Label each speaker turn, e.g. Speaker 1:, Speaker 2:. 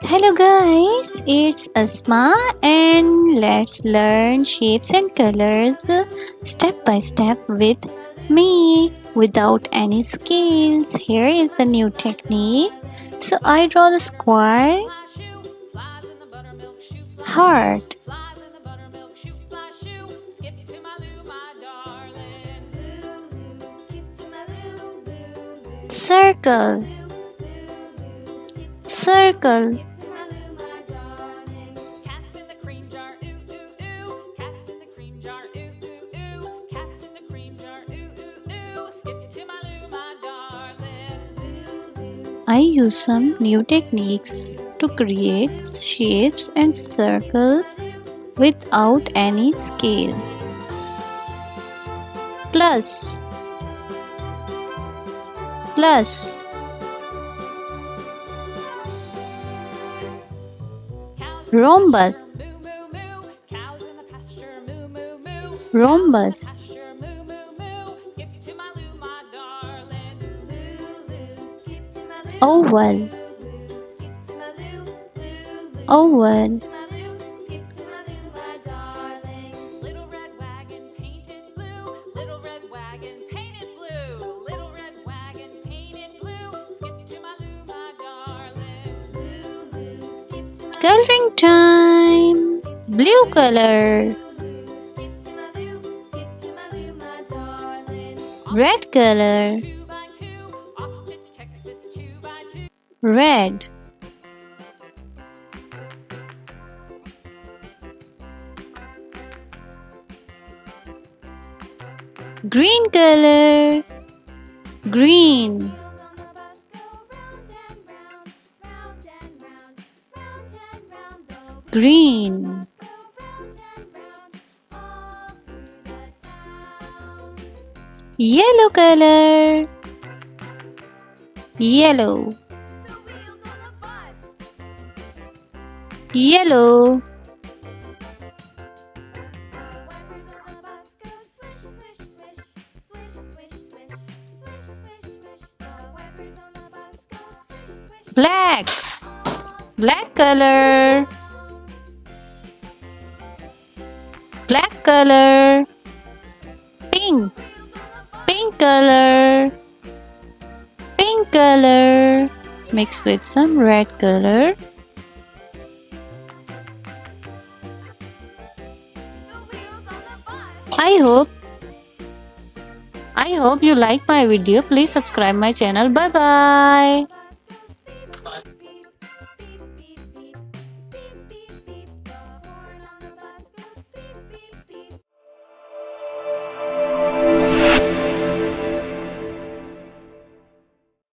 Speaker 1: Hello guys, it's Asma and let's learn shapes and colors step by step with me without any skills. Here is the new technique. So I draw the square heart, circle, circle, I use some new techniques to create shapes and circles without any scale. Plus, plus, rhombus, rhombus, oval, oval, coloring time, blue color, red color, red, green color, green, green, yellow color, yellow, yellow, black, black color, black color, pink, pink color, pink color, mixed with some red color. I hope I hope you like my video. Please subscribe my channel. Bye bye.